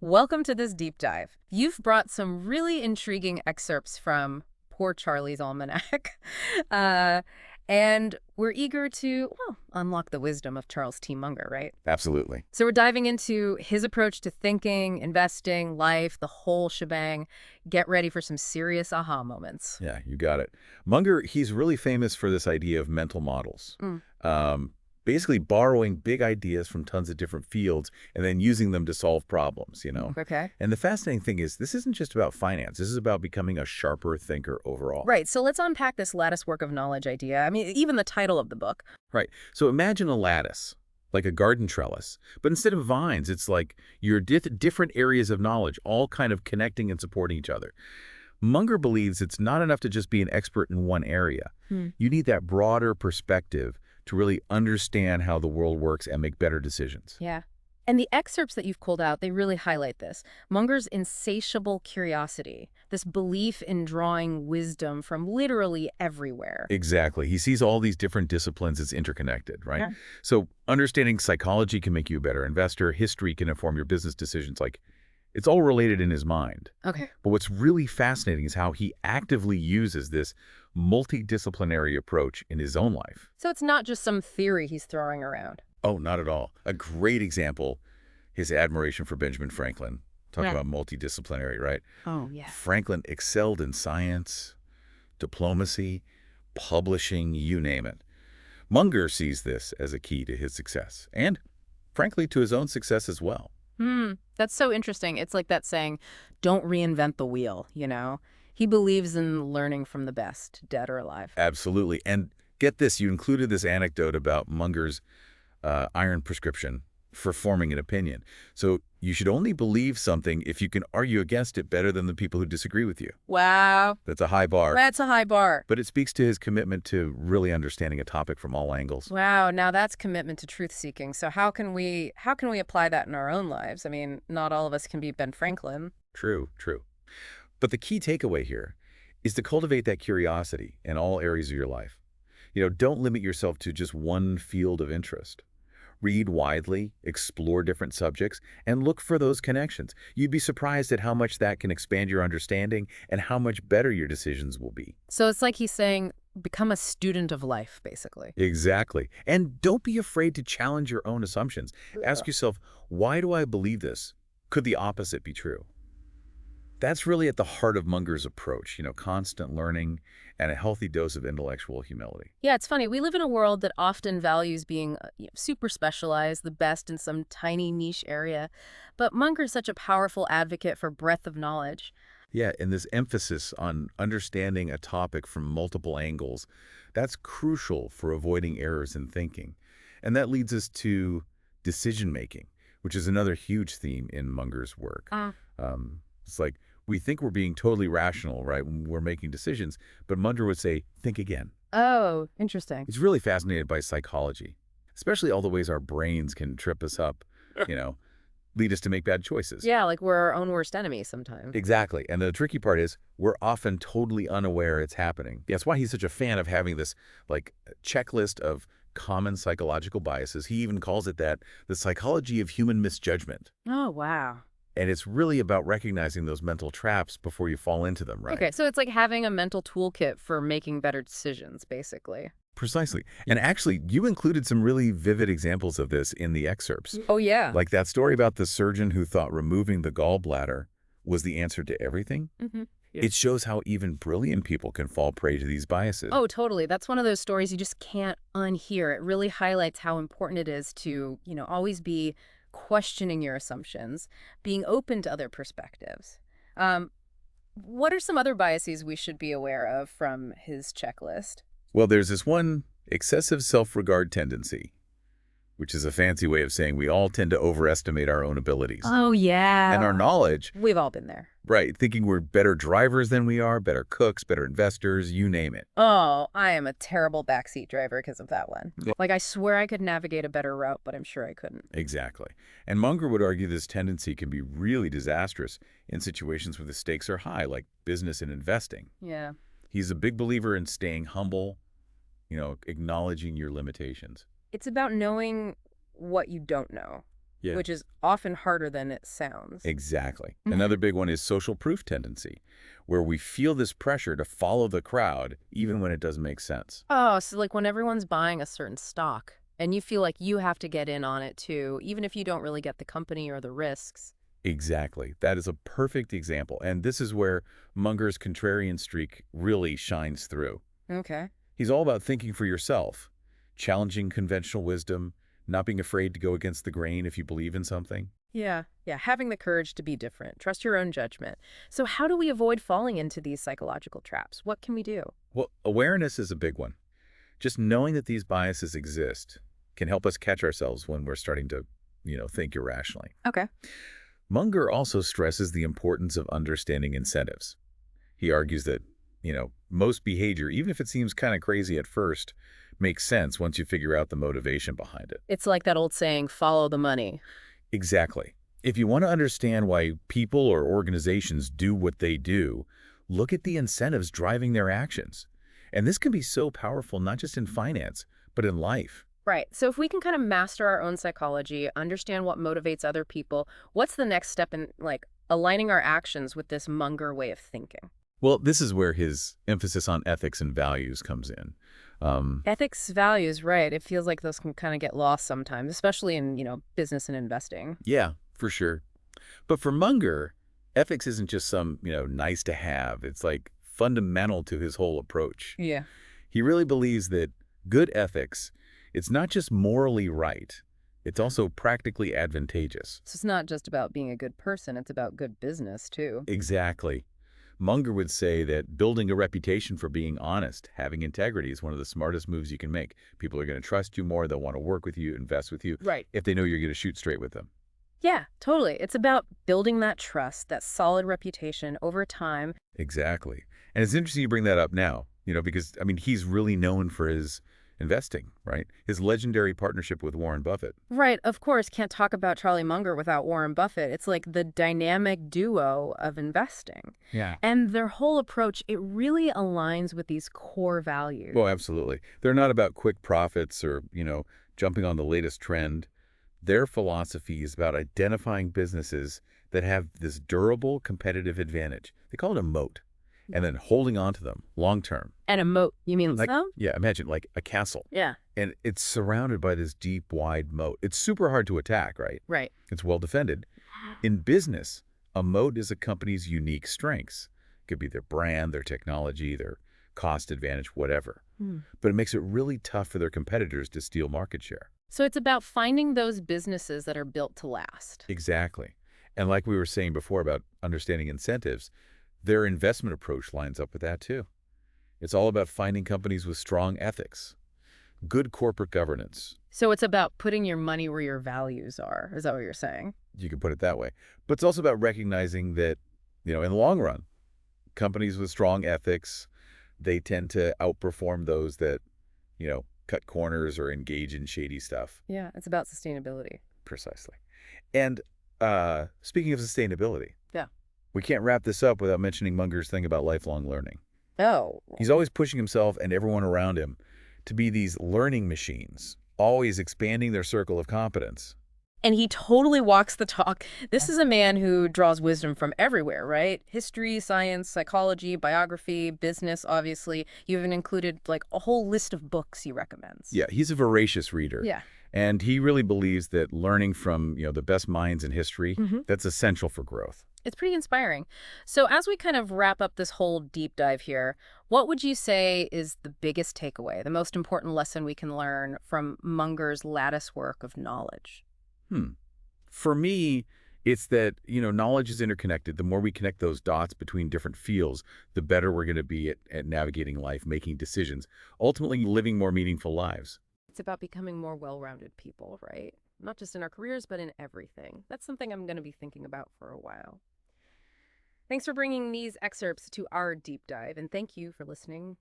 Welcome to this deep dive. You've brought some really intriguing excerpts from Poor Charlie's Almanack, uh, and we're eager to, well, unlock the wisdom of Charles T. Munger, right? Absolutely. So we're diving into his approach to thinking, investing, life, the whole shebang. Get ready for some serious aha moments. Yeah, you got it. Munger, he's really famous for this idea of mental models. Mm. Um, Basically borrowing big ideas from tons of different fields and then using them to solve problems. Okay. And the fascinating thing is this isn't just about finance. This is about becoming a sharper thinker overall. Right, so let's unpack this lattice work of knowledge idea. I mean, even the title of the book. Right. So imagine a lattice, like a garden trellis. But instead of vines, it's like your different areas of knowledge, all kind of connecting and supporting each other. Munger believes it's not enough to just be an expert in one area. You need that broader perspective to really understand how the world works and make better decisions. Yeah. And the excerpts that you've pulled out, they really highlight this. Munger's insatiable curiosity, this belief in drawing wisdom from literally everywhere. Exactly. He sees all these different disciplines as interconnected, right? Yeah. So understanding psychology can make you a better investor. History can inform your business decisions. Like, it's all related in his mind. Okay. But what's really fascinating is how he actively uses this multidisciplinary approach in his own life. So it's not just some theory he's throwing around. Oh, not at all. A great example, his admiration for Benjamin Franklin. Talk Yeah. about multidisciplinary, right? Oh, yeah. Franklin excelled in science, diplomacy, publishing, you name it. Munger sees this as a key to his success and, frankly, to his own success as well. That's so interesting. It's like that saying, don't reinvent the wheel, you know? He believes in learning from the best, dead or alive. Absolutely. And get this, you included this anecdote about Munger's iron prescription for forming an opinion. So you should only believe something if you can argue against it better than the people who disagree with you. Wow. That's a high bar. That's a high bar. But it speaks to his commitment to really understanding a topic from all angles. Wow, now that's commitment to truth-seeking. So how can we apply that in our own lives? I mean, not all of us can be Ben Franklin. True, true. But the key takeaway here is to cultivate that curiosity in all areas of your life. Don't limit yourself to just one field of interest. Read widely, explore different subjects, and look for those connections. You'd be surprised at how much that can expand your understanding and how much better your decisions will be. So it's like he's saying, become a student of life, basically. Exactly. And don't be afraid to challenge your own assumptions. Ask yourself, why do I believe this? Could the opposite be true? That's really at the heart of Munger's approach, constant learning and a healthy dose of intellectual humility. Yeah, it's funny. We live in a world that often values being super specialized, the best in some tiny niche area. But Munger's such a powerful advocate for breadth of knowledge. Yeah, and this emphasis on understanding a topic from multiple angles, that's crucial for avoiding errors in thinking. And that leads us to decision-making, which is another huge theme in Munger's work. It's like we think we're being totally rational, right, when we're making decisions, but Munger would say, think again. Oh, interesting. He's really fascinated by psychology, especially all the ways our brains can trip us up, lead us to make bad choices. Yeah, like we're our own worst enemy sometimes. Exactly. And the tricky part is we're often totally unaware it's happening. That's why he's such a fan of having this checklist of common psychological biases. He even calls it that, the psychology of human misjudgment. Oh, wow. And it's really about recognizing those mental traps before you fall into them, right? Okay, so it's like having a mental toolkit for making better decisions, basically. Precisely. And actually, you included some really vivid examples of this in the excerpts. Oh, yeah. Like that story about the surgeon who thought removing the gallbladder was the answer to everything. Yeah. It shows how even brilliant people can fall prey to these biases. Oh, totally. That's one of those stories you just can't unhear. It really highlights how important it is to, always be questioning your assumptions, being open to other perspectives. What are some other biases we should be aware of from his checklist? Well, there's this one, excessive self-regard tendency, which is a fancy way of saying we all tend to overestimate our own abilities. Oh, yeah. And our knowledge. We've all been there. Right, thinking we're better drivers than we are, better cooks, better investors, you name it. Oh, I am a terrible backseat driver because of that one. Yeah. Like, I swear I could navigate a better route, but I'm sure I couldn't. Exactly. And Munger would argue this tendency can be really disastrous in situations where the stakes are high, like business and investing. Yeah. He's a big believer in staying humble, acknowledging your limitations. It's about knowing what you don't know. Yeah. which is often harder than it sounds. Exactly. Another big one is social proof tendency, where we feel this pressure to follow the crowd even when it doesn't make sense. Oh, so like when everyone's buying a certain stock and you feel like you have to get in on it too, even if you don't really get the company or the risks. Exactly. That is a perfect example. And this is where Munger's contrarian streak really shines through. Okay. He's all about thinking for yourself, challenging conventional wisdom, not being afraid to go against the grain if you believe in something. Yeah. Yeah. Having the courage to be different. Trust your own judgment. So how do we avoid falling into these psychological traps? What can we do? Well, awareness is a big one. Just knowing that these biases exist can help us catch ourselves when we're starting to, think irrationally. Okay. Munger also stresses the importance of understanding incentives. He argues that, most behavior, even if it seems kind of crazy at first, makes sense once you figure out the motivation behind it. It's like that old saying, follow the money. Exactly. If you want to understand why people or organizations do what they do, look at the incentives driving their actions. And this can be so powerful, not just in finance, but in life. Right. So if we can kind of master our own psychology, understand what motivates other people, what's the next step in like aligning our actions with this Munger way of thinking? Well, this is where his emphasis on ethics and values comes in. Um, Ethics, values, right. It feels like those can kind of get lost sometimes, especially in, business and investing. yeah, for sure. But for Munger, ethics isn't just some, nice to have. It's like fundamental to his whole approach. Yeah. He really believes that good ethics, it's not just morally right, it's also practically advantageous. So it's not just about being a good person, it's about good business too. Exactly. Munger would say that building a reputation for being honest, having integrity is one of the smartest moves you can make. People are going to trust you more, they'll want to work with you, invest with you, Right. if they know you're going to shoot straight with them. Yeah, totally. It's about building that trust, that solid reputation over time. Exactly. And it's interesting you bring that up now, because, he's really known for his investing, right? His legendary partnership with Warren Buffett. Right, of course, can't talk about Charlie Munger without Warren Buffett. It's like the dynamic duo of investing. Yeah. And their whole approach, it really aligns with these core values. Well, absolutely. They're not about quick profits or, jumping on the latest trend. Their philosophy is about identifying businesses that have this durable competitive advantage. They call it a moat, and then holding on to them long term. And a moat, you mean Like, so? yeah, imagine like a castle. Yeah, And it's surrounded by this deep, wide moat. It's super hard to attack, right? right. It's well defended. In business, a moat is a company's unique strengths. It could be their brand, their technology, their cost advantage, whatever. Hmm. But it makes it really tough for their competitors to steal market share. So it's about finding those businesses that are built to last. Exactly. And like we were saying before about understanding incentives, their investment approach lines up with that too. It's all about finding companies with strong ethics, good corporate governance. So it's about putting your money where your values are. Is that what you're saying? You can put it that way. But it's also about recognizing that, in the long run, companies with strong ethics, they tend to outperform those that, cut corners or engage in shady stuff. Yeah, it's about sustainability. Precisely. And speaking of sustainability, Yeah. we can't wrap this up without mentioning Munger's thing about lifelong learning. Oh, He's always pushing himself and everyone around him to be these learning machines, always expanding their circle of competence. and he totally walks the talk. This is a man who draws wisdom from everywhere, right? History, science, psychology, biography, business, obviously. You even included like a whole list of books he recommends. Yeah, he's a voracious reader. Yeah. And he really believes that learning from, the best minds in history, Mhm. that's essential for growth. It's pretty inspiring. So as we kind of wrap up this whole deep dive here, what would you say is the biggest takeaway, the most important lesson we can learn from Munger's lattice work of knowledge? For me, it's that, knowledge is interconnected. The more we connect those dots between different fields, the better we're going to be at navigating life, making decisions, ultimately living more meaningful lives. It's about becoming more well-rounded people, right? Not just in our careers, but in everything. That's something I'm going to be thinking about for a while. Thanks for bringing these excerpts to our deep dive, and thank you for listening.